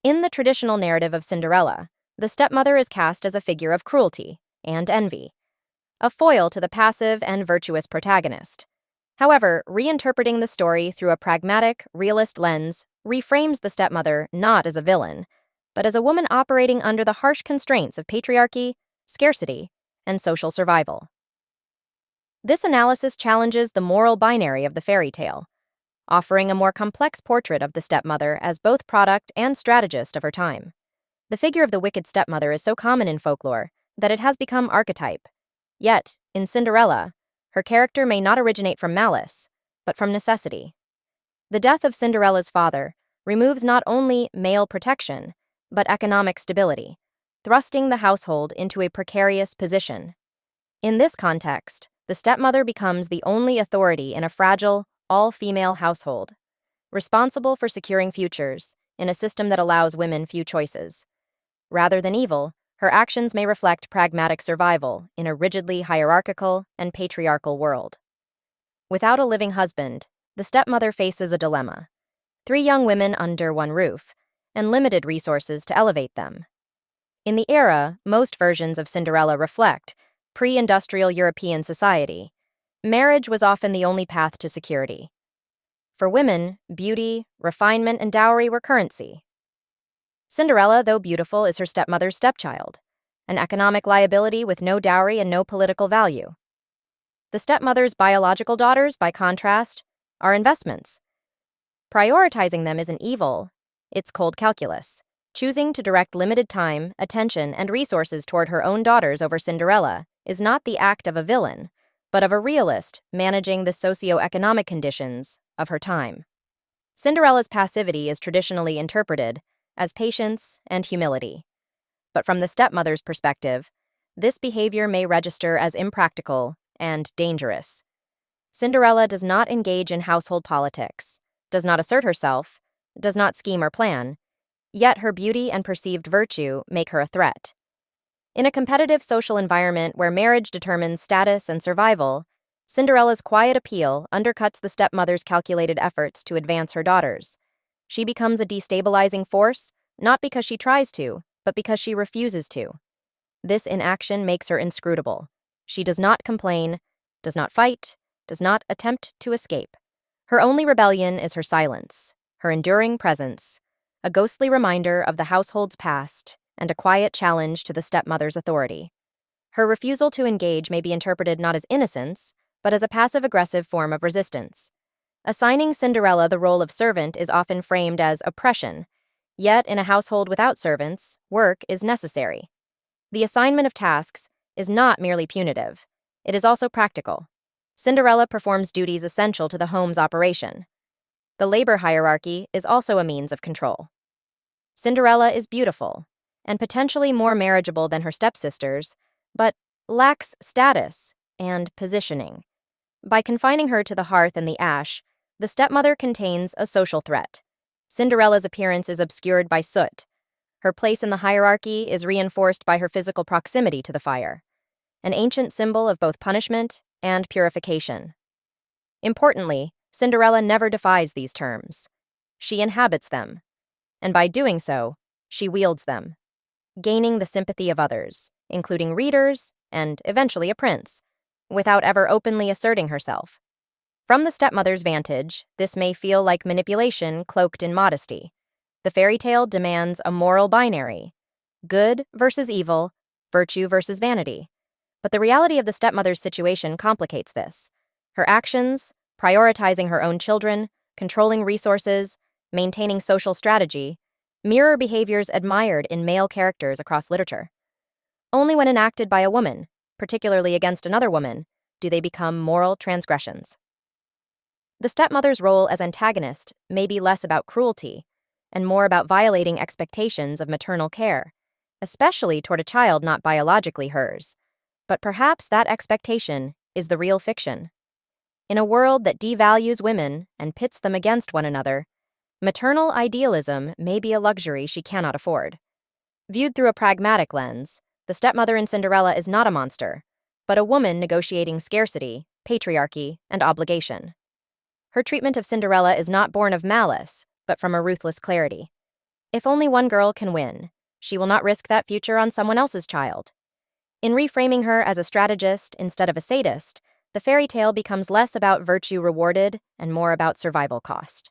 In the traditional narrative of Cinderella, the stepmother is cast as a figure of cruelty and envy, a foil to the passive and virtuous protagonist. However, reinterpreting the story through a pragmatic, realist lens reframes the stepmother not as a villain, but as a woman operating under the harsh constraints of patriarchy, scarcity, and social survival. This analysis challenges the moral binary of the fairy tale, offering a more complex portrait of the stepmother as both product and strategist of her time. The figure of the wicked stepmother is so common in folklore that it has become archetype. Yet, in Cinderella, her character may not originate from malice, but from necessity. The death of Cinderella's father removes not only male protection, but economic stability, thrusting the household into a precarious position. In this context, the stepmother becomes the only authority in a fragile, all-female household, responsible for securing futures in a system that allows women few choices. Rather than evil, her actions may reflect pragmatic survival in a rigidly hierarchical and patriarchal world. Without a living husband, the stepmother faces a dilemma: 3 young women under one roof, and limited resources to elevate them. In the era most versions of Cinderella reflect, pre-industrial European society, marriage was often the only path to security. For women, beauty, refinement, and dowry were currency. Cinderella, though beautiful, is her stepmother's stepchild, an economic liability with no dowry and no political value. The stepmother's biological daughters, by contrast, are investments. Prioritizing them isn't evil, it's cold calculus. Choosing to direct limited time, attention, and resources toward her own daughters over Cinderella is not the act of a villain, but of a realist managing the socio-economic conditions of her time. Cinderella's passivity is traditionally interpreted as patience and humility. But from the stepmother's perspective, this behavior may register as impractical and dangerous. Cinderella does not engage in household politics, does not assert herself, does not scheme or plan, yet her beauty and perceived virtue make her a threat. In a competitive social environment where marriage determines status and survival, Cinderella's quiet appeal undercuts the stepmother's calculated efforts to advance her daughters. She becomes a destabilizing force, not because she tries to, but because she refuses to. This inaction makes her inscrutable. She does not complain, does not fight, does not attempt to escape. Her only rebellion is her silence, her enduring presence, a ghostly reminder of the household's past and a quiet challenge to the stepmother's authority. Her refusal to engage may be interpreted not as innocence, but as a passive-aggressive form of resistance. Assigning Cinderella the role of servant is often framed as oppression, yet in a household without servants, work is necessary. The assignment of tasks is not merely punitive, it is also practical. Cinderella performs duties essential to the home's operation. The labor hierarchy is also a means of control. Cinderella is beautiful, and potentially more marriageable than her stepsisters, but lacks status and positioning. By confining her to the hearth and the ash, the stepmother contains a social threat. Cinderella's appearance is obscured by soot. Her place in the hierarchy is reinforced by her physical proximity to the fire, an ancient symbol of both punishment and purification. Importantly, Cinderella never defies these terms. She inhabits them, and by doing so, she wields them, gaining the sympathy of others, including readers and eventually a prince, without ever openly asserting herself. From the stepmother's vantage, this may feel like manipulation cloaked in modesty. The fairy tale demands a moral binary: good versus evil, virtue versus vanity. But the reality of the stepmother's situation complicates this. Her actions, prioritizing her own children, controlling resources, maintaining social strategy, mirror behaviors admired in male characters across literature. Only when enacted by a woman, particularly against another woman, do they become moral transgressions. The stepmother's role as antagonist may be less about cruelty and more about violating expectations of maternal care, especially toward a child not biologically hers. But perhaps that expectation is the real fiction. In a world that devalues women and pits them against one another, maternal idealism may be a luxury she cannot afford. Viewed through a pragmatic lens, the stepmother in Cinderella is not a monster, but a woman negotiating scarcity, patriarchy, and obligation. Her treatment of Cinderella is not born of malice, but from a ruthless clarity. If only one girl can win, she will not risk that future on someone else's child. In reframing her as a strategist instead of a sadist, the fairy tale becomes less about virtue rewarded and more about survival cost.